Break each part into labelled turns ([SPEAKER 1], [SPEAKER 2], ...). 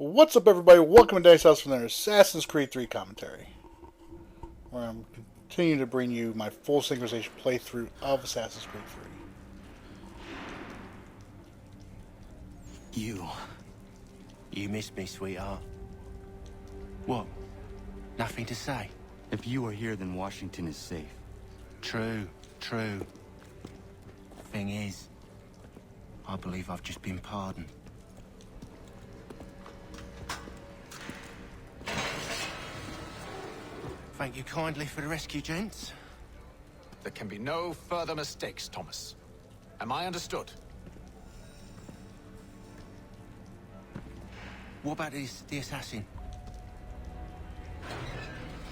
[SPEAKER 1] What's up, everybody? Welcome to Dice House for their Assassin's Creed 3 commentary, where I'm continuing to bring you my full synchronization playthrough of Assassin's Creed 3.
[SPEAKER 2] You missed me, sweetheart. What? Nothing to say?
[SPEAKER 3] If you are here, then Washington is safe.
[SPEAKER 2] True. Thing is, I believe I've just been pardoned. Thank you kindly for the rescue, gents.
[SPEAKER 4] There can be no further mistakes, Thomas. Am I understood?
[SPEAKER 2] What about the assassin?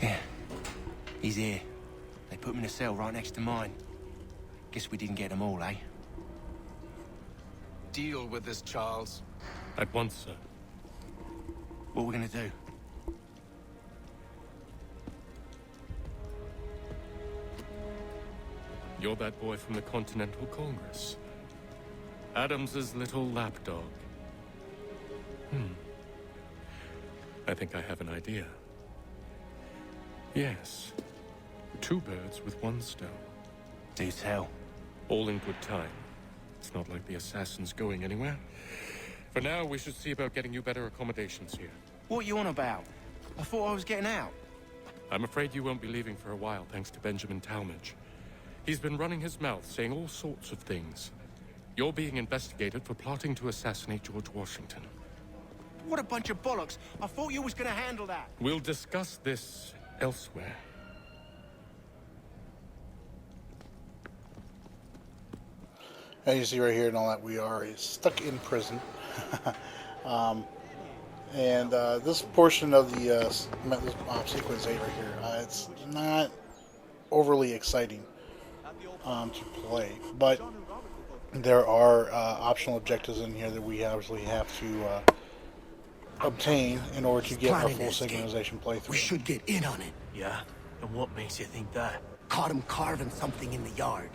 [SPEAKER 2] Yeah, he's here. They put him in a cell right next to mine. Guess we didn't get them all, eh?
[SPEAKER 4] Deal with this, Charles.
[SPEAKER 5] At once, sir.
[SPEAKER 2] What are we gonna do?
[SPEAKER 5] You're that boy from the Continental Congress. Adams's little lapdog. I think I have an idea. Yes. Two birds with one stone.
[SPEAKER 2] Do tell.
[SPEAKER 5] All in good time. It's not like the assassin's going anywhere. For now, we should see about getting you better accommodations here.
[SPEAKER 2] What you on about? I thought I was getting out.
[SPEAKER 5] I'm afraid you won't be leaving for a while, thanks to Benjamin Talmadge. He's been running his mouth, saying all sorts of things. You're being investigated for plotting to assassinate George Washington.
[SPEAKER 2] What a bunch of bollocks. I thought you was gonna handle that.
[SPEAKER 5] We'll discuss this elsewhere.
[SPEAKER 1] As you see right here and all that, we are stuck in prison. This portion of the sequence 8 right here, it's not overly exciting to play, but there are optional objectives in here that we obviously have to obtain in order to get our full synchronization playthrough.
[SPEAKER 6] We should get in on it.
[SPEAKER 7] Yeah? And what makes you think that?
[SPEAKER 6] Caught him carving something in the yard.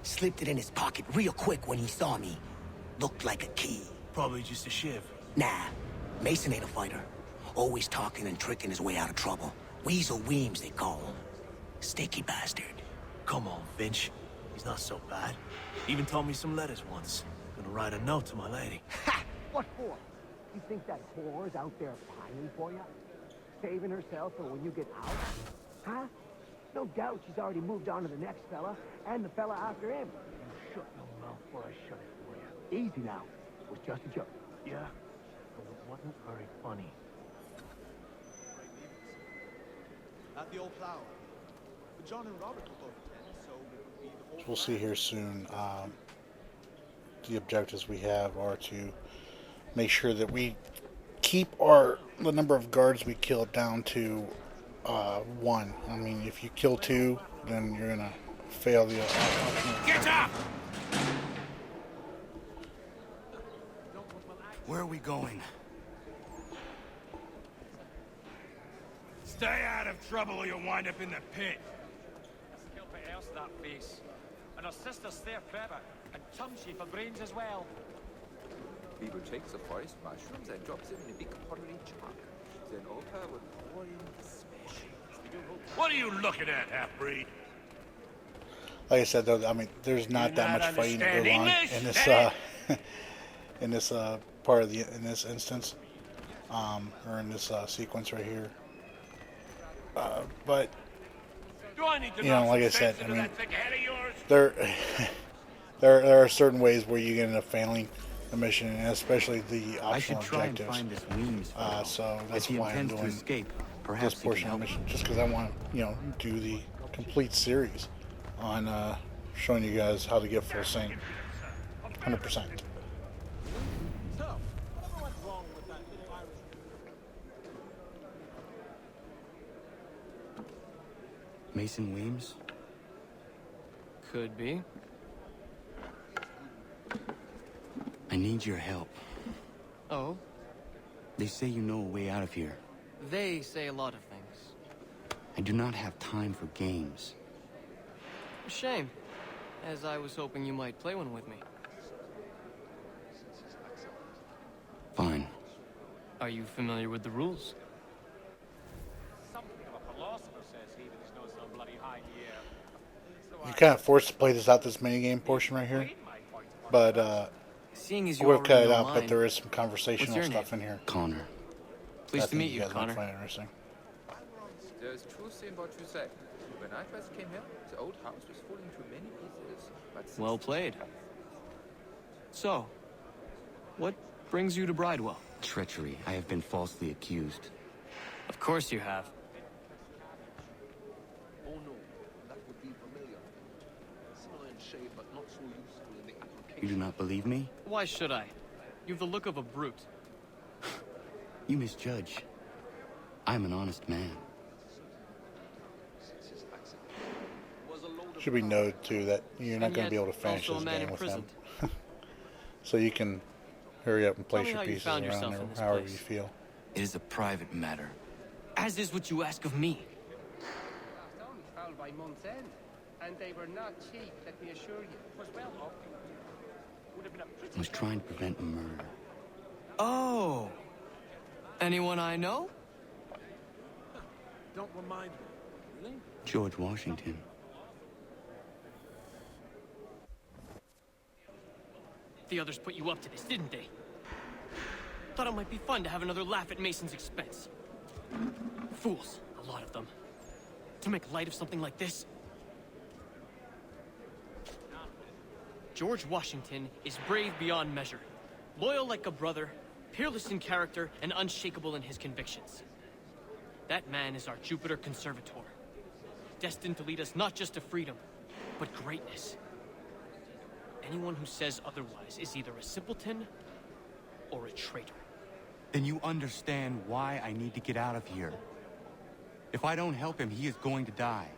[SPEAKER 6] Slipped it in his pocket real quick when he saw me. Looked like a key.
[SPEAKER 7] Probably just a shiv.
[SPEAKER 6] Nah, Mason ain't a fighter. Always talking and tricking his way out of trouble. Weasel Weems, they call him. Sticky bastard.
[SPEAKER 7] Come on, Finch. He's not so bad. Even told me some letters once. Gonna write a note to my lady.
[SPEAKER 8] Ha! What for? You think that whore's out there pining for you? Saving herself for when you get out? Huh? No doubt she's already moved on to the next fella, and the fella after him. You shut your mouth before I shut it for you. Easy now. It was just a joke.
[SPEAKER 7] Yeah? But it wasn't very funny.
[SPEAKER 9] At the old flower. But John and Robert will both attend, so it would be the whole...
[SPEAKER 1] We'll see here soon. The objectives we have are to make sure that we keep the number of guards we kill down to 1. I mean, if you kill 2, then you're gonna fail the
[SPEAKER 2] Get up!
[SPEAKER 3] Where are we going?
[SPEAKER 10] Stay out of trouble or you'll wind up in the pit.
[SPEAKER 11] Else that face. And her sister's there forever, and chumsy for brains as well.
[SPEAKER 12] Beaver takes the forest mushrooms and drops them in a big pottery jar. Then Oka will pour in the smash.
[SPEAKER 10] What are you looking at, half-breed?
[SPEAKER 1] Like I said, though, I mean, there's not that much fighting that goes on in this in this part of in this instance, or in this sequence right here. But you know, like I said, I mean, there are certain ways where you end up failing the mission, and especially the optional objectives. So that's why I'm doing this portion of the mission, just because I want to, do the complete series on showing you guys how to get full sync, 100%.
[SPEAKER 3] Mason Weems?
[SPEAKER 7] Could be.
[SPEAKER 3] I need your help.
[SPEAKER 7] Oh?
[SPEAKER 3] They say you know a way out of here.
[SPEAKER 7] They say a lot of things.
[SPEAKER 3] I do not have time for games.
[SPEAKER 7] Shame, as I was hoping you might play one with me.
[SPEAKER 3] Fine.
[SPEAKER 13] Are you familiar with the rules?
[SPEAKER 11] Something of a philosopher says he that is no so bloody high in the air. So
[SPEAKER 1] You're kind of forced to play this out, this minigame portion right here. But,
[SPEAKER 13] seeing as
[SPEAKER 1] I
[SPEAKER 13] you
[SPEAKER 1] would have cut
[SPEAKER 13] already
[SPEAKER 1] it
[SPEAKER 13] know
[SPEAKER 1] out, but
[SPEAKER 13] mine,
[SPEAKER 1] there is some conversational
[SPEAKER 13] what's your
[SPEAKER 1] stuff
[SPEAKER 13] name?
[SPEAKER 1] in here.
[SPEAKER 3] Connor.
[SPEAKER 13] Pleased to meet you,
[SPEAKER 1] guys might
[SPEAKER 13] Connor.
[SPEAKER 1] find interesting.
[SPEAKER 12] There's truth in what you say. When I first came here, the old house was falling to many pieces. But
[SPEAKER 13] Well played. So, what brings you to Bridewell?
[SPEAKER 3] Treachery. I have been falsely accused.
[SPEAKER 13] Of course you have.
[SPEAKER 9] Oh no, that would be familiar. Similar in shape, but not so useful in the application.
[SPEAKER 3] You do not believe me?
[SPEAKER 13] Why should I? You have the look of a brute.
[SPEAKER 3] You misjudge. I'm an honest man.
[SPEAKER 1] Should be noted too that you're not
[SPEAKER 13] And
[SPEAKER 1] going to be
[SPEAKER 13] yet,
[SPEAKER 1] able to finish
[SPEAKER 13] also
[SPEAKER 1] this
[SPEAKER 13] a man
[SPEAKER 1] game with him.
[SPEAKER 13] imprisoned.
[SPEAKER 1] So you can hurry up and
[SPEAKER 13] Tell
[SPEAKER 1] place
[SPEAKER 13] me
[SPEAKER 1] your
[SPEAKER 13] how you
[SPEAKER 1] pieces
[SPEAKER 13] found
[SPEAKER 1] around
[SPEAKER 13] yourself
[SPEAKER 1] there
[SPEAKER 13] in this
[SPEAKER 1] however
[SPEAKER 13] place.
[SPEAKER 1] you feel.
[SPEAKER 3] It is a private matter.
[SPEAKER 13] As is what you ask of me.
[SPEAKER 14] Only found by month's end, and they were not cheap, let me assure you.
[SPEAKER 11] was well off. Would have been a pretty
[SPEAKER 3] I was trying to prevent a murder.
[SPEAKER 13] Oh! Anyone I know?
[SPEAKER 7] Don't remind me. Really?
[SPEAKER 3] George Washington.
[SPEAKER 13] The others put you up to this, didn't they? Thought it might be fun to have another laugh at Mason's expense. Fools, a lot of them. To make light of something like this. George Washington is brave beyond measure. Loyal like a brother, peerless in character, and unshakable in his convictions. That man is our Jupiter Conservator. Destined to lead us not just to freedom, but greatness. Anyone who says otherwise is either a simpleton or a traitor.
[SPEAKER 3] Then you understand why I need to get out of here. If I don't help him, he is going to die.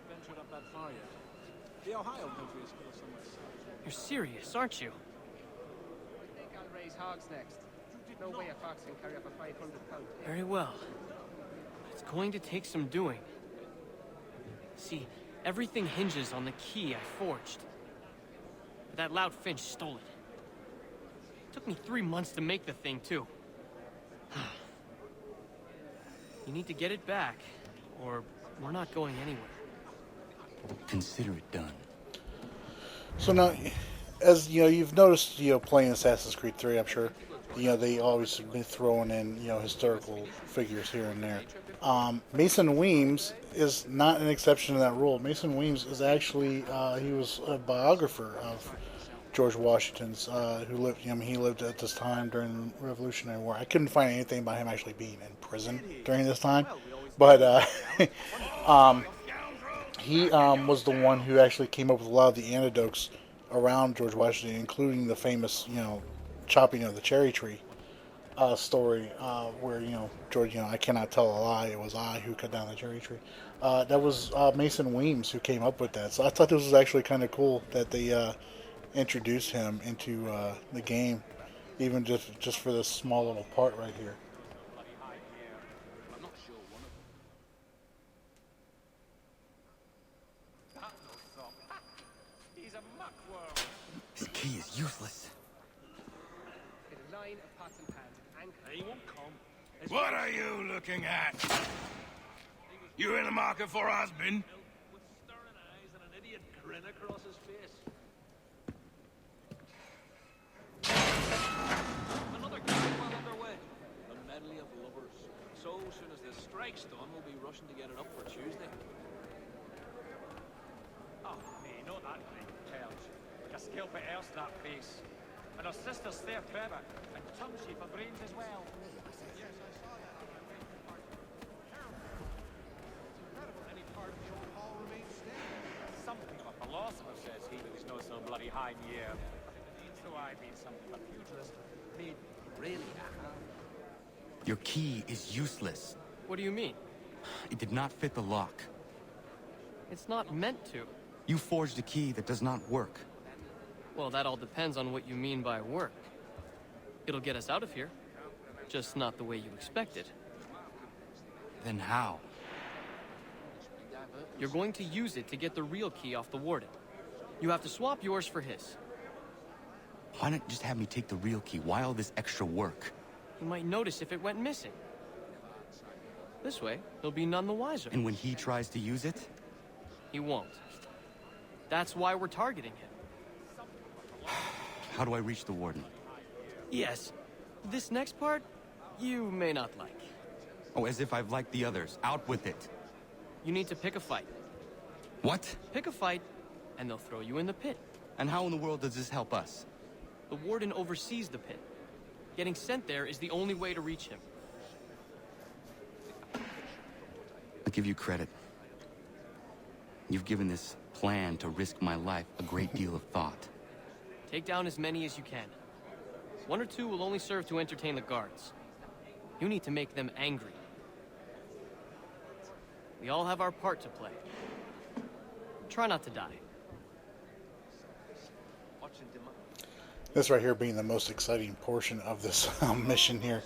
[SPEAKER 9] Ventured up that far yet. The Ohio country is full of so much such.
[SPEAKER 13] You're serious, aren't you?
[SPEAKER 14] I think I'll raise hogs next. No way a fox can carry up a 500-pound pig.
[SPEAKER 13] Very well. It's going to take some doing. See, everything hinges on the key I forged. But that loud Finch stole it. Took me 3 months to make the thing, too. You need to get it back, or we're not going anywhere.
[SPEAKER 3] Consider it done.
[SPEAKER 1] So now, as you know, you've noticed, playing Assassin's Creed 3, I'm sure, they always be throwing in, historical figures here and there. Mason Weems is not an exception to that rule. Mason Weems is actually, he was a biographer of George Washington's, who lived, he lived at this time during the Revolutionary War. I couldn't find anything about him actually being in prison during this time, but he was the one who actually came up with a lot of the anecdotes around George Washington, including the famous, chopping of the cherry tree story, where, George, I cannot tell a lie, it was I who cut down the cherry tree. That was Mason Weems who came up with that. So I thought this was actually kind of cool that they introduced him into the game, even just for this small little part right here.
[SPEAKER 3] This key is useless.
[SPEAKER 14] Get a line of pots and pans and anchor.
[SPEAKER 10] He won't come. What are you looking at? You in the market for a husband?
[SPEAKER 7] With staring eyes and an idiot grin across his face. Another game well underway. A medley of lovers. So soon as this strike's done, we'll be rushing to get it up for Tuesday.
[SPEAKER 11] Oh, hey, not that great tells. Like a scalp at else that face. And her sister's there forever. And chumsy for brains as well.
[SPEAKER 9] Yes, I saw that. Incredible. Any part of the old hall remains standing.
[SPEAKER 11] Something of a philosopher says he that is no so bloody high in the air. So I mean something of a futurist. Made really
[SPEAKER 3] Your key is useless.
[SPEAKER 13] What do you mean?
[SPEAKER 3] It did not fit the lock.
[SPEAKER 13] It's not meant to.
[SPEAKER 3] You forged a key that does not work.
[SPEAKER 13] Well, that all depends on what you mean by work. It'll get us out of here. Just not the way you expected.
[SPEAKER 3] Then how?
[SPEAKER 13] You're going to use it to get the real key off the warden. You have to swap yours for his.
[SPEAKER 3] Why not just have me take the real key? Why all this extra work?
[SPEAKER 13] he might notice if it went missing. This way, he'll be none the wiser.
[SPEAKER 3] And when he tries to use it?
[SPEAKER 13] He won't. That's why we're targeting him.
[SPEAKER 3] How do I reach the warden?
[SPEAKER 13] Yes. This next part, you may not like.
[SPEAKER 3] Oh, as if I've liked the others. Out with it.
[SPEAKER 13] You need to pick a fight.
[SPEAKER 3] What?
[SPEAKER 13] Pick a fight, and they'll throw you in the pit.
[SPEAKER 3] And how in the world does this help us?
[SPEAKER 13] The warden oversees the pit. Getting sent there is the only way to reach him.
[SPEAKER 3] I'll give you credit. You've given this plan to risk my life a great deal of thought.
[SPEAKER 13] Take down as many as you can. 1 or 2 will only serve to entertain the guards. You need to make them angry. We all have our part to play. Try not to die.
[SPEAKER 1] This right here being the most exciting portion of this mission here,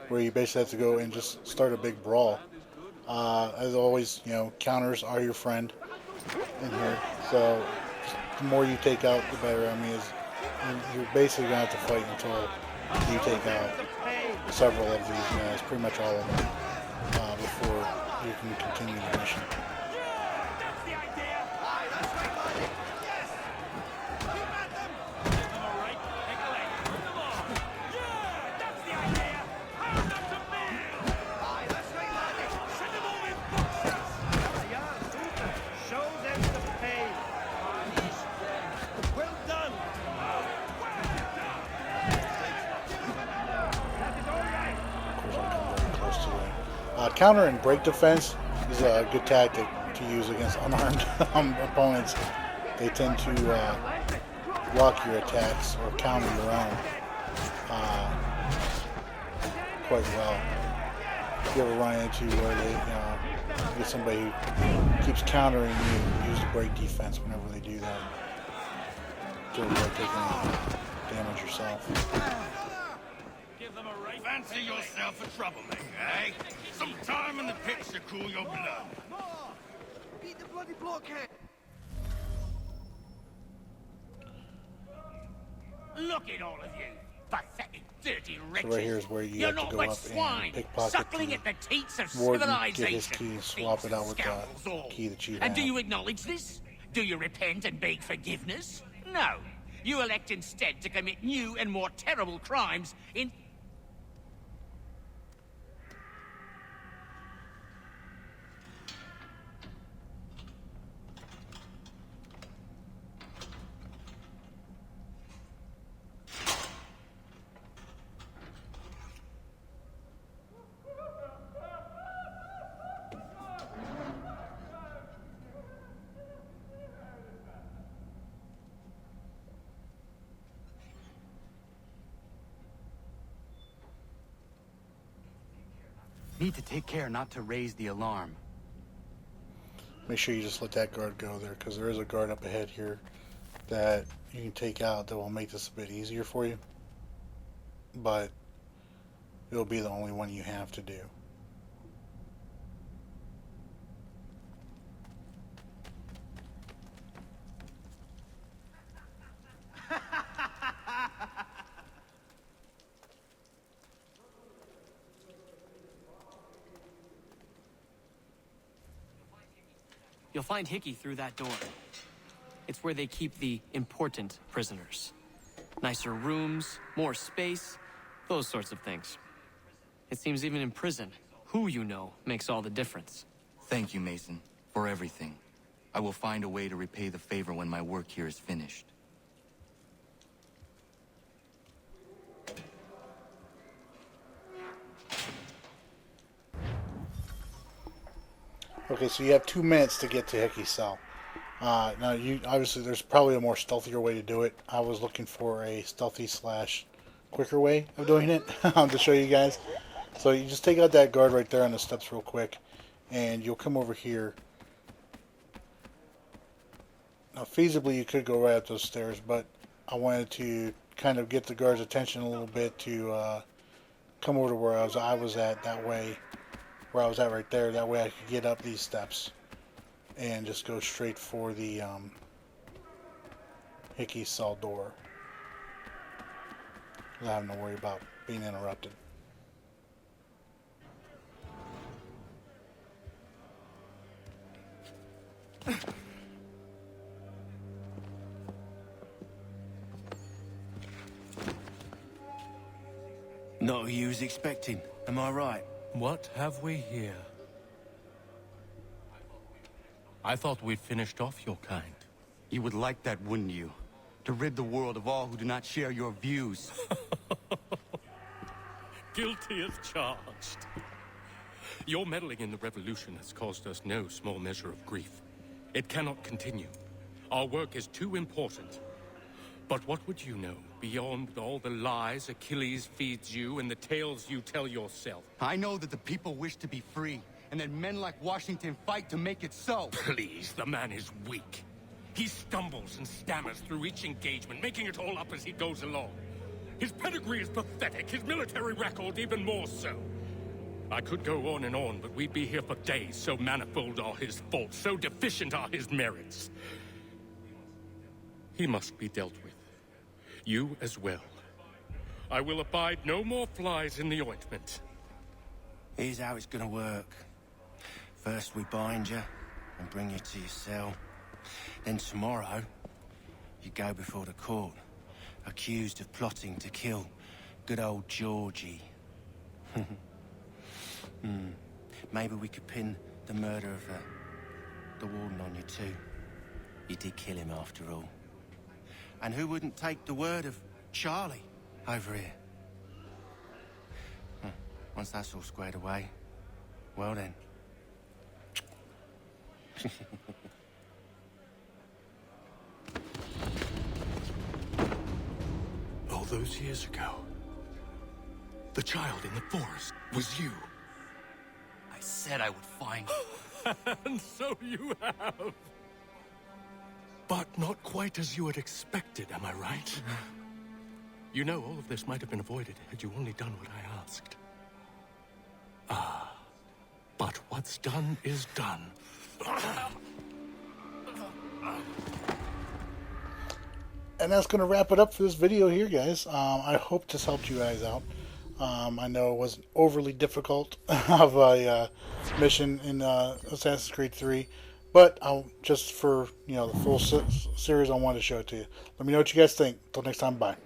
[SPEAKER 1] where you basically have to go and just start a big brawl. As always, you know, counters are your friend in here. So the more you take out, the better. I mean, you're basically going to have to fight until you take out several of these guys, pretty much all of them, before you can continue the mission. Counter and break defense is a good tactic to use against unarmed opponents. They tend to block your attacks or counter your own quite well. If you ever run into where they get somebody who keeps countering you, use the break defense whenever they do that to avoid taking damage yourself.
[SPEAKER 10] Fancy yourself a troublemaker, eh? Some time in the pits to cool your blood.
[SPEAKER 8] Beat the bloody blockhead!
[SPEAKER 6] Look at all of you, pathetic, dirty wretches.
[SPEAKER 1] So right here is where you
[SPEAKER 6] You're
[SPEAKER 1] have
[SPEAKER 6] not
[SPEAKER 1] to go
[SPEAKER 6] but
[SPEAKER 1] up
[SPEAKER 6] swine,
[SPEAKER 1] and pickpocket
[SPEAKER 6] suckling at the teats of
[SPEAKER 1] warden,
[SPEAKER 6] civilization.
[SPEAKER 1] get his key, and swap it out with the key that you have.
[SPEAKER 6] And do you acknowledge this? Do you repent and beg forgiveness? No. You elect instead to commit new and more terrible crimes in...
[SPEAKER 3] Need to take care not to raise the alarm.
[SPEAKER 1] Make sure you just let that guard go there, because there is a guard up ahead here that you can take out that will make this a bit easier for you. But it'll be the only one you have to do.
[SPEAKER 13] You'll find Hickey through that door. It's where they keep the important prisoners. Nicer rooms, more space, those sorts of things. It seems even in prison, who you know makes all the difference.
[SPEAKER 3] Thank you, Mason, for everything. I will find a way to repay the favor when my work here is finished.
[SPEAKER 1] Okay, so you have 2 minutes to get to Hickey's cell. Now, you obviously there's probably a more stealthier way to do it. I was looking for a stealthy / quicker way of doing it to show you guys. So you just take out that guard right there on the steps real quick, and you'll come over here. Now, feasibly, you could go right up those stairs, but I wanted to kind of get the guard's attention a little bit to come over to where I was at. That way, where I was at right there, that way I could get up these steps and just go straight for the Hickey's cell door without having to worry about being interrupted.
[SPEAKER 2] Not who you was expecting, am I right?
[SPEAKER 5] What have we here? I thought we'd finished off your kind.
[SPEAKER 3] You would like that, wouldn't you? To rid the world of all who do not share your views.
[SPEAKER 5] Guilty as charged. Your meddling in the revolution has caused us no small measure of grief. It cannot continue. Our work is too important. But what would you know beyond all the lies Achilles feeds you and the tales you tell yourself?
[SPEAKER 3] I know that the people wish to be free, and that men like Washington fight to make it so.
[SPEAKER 5] Please, the man is weak. He stumbles and stammers through each engagement, making it all up as he goes along. His pedigree is pathetic, his military record even more so. I could go on, but we'd be here for days, so manifold are his faults, so deficient are his merits. He must be dealt with. You as well. I will abide no more flies in the ointment.
[SPEAKER 2] Here's how it's gonna work. First we bind you and bring you to your cell. Then tomorrow, you go before the court, accused of plotting to kill good old Georgie. Maybe we could pin the murder of the warden on you too. You did kill him after all. And who wouldn't take the word of Charlie over here? Once that's all squared away, well then.
[SPEAKER 5] All those years ago, the child in the forest was you.
[SPEAKER 3] I said I would find you.
[SPEAKER 5] And so you have. But not quite as you had expected, am I right? You know, all of this might have been avoided had you only done what I asked. But what's done is done.
[SPEAKER 1] And that's going to wrap it up for this video here, guys. I hope this helped you guys out. I know it wasn't overly difficult of a mission in Assassin's Creed 3. But just for the full series, I wanted to show it to you. Let me know what you guys think. Until next time, bye.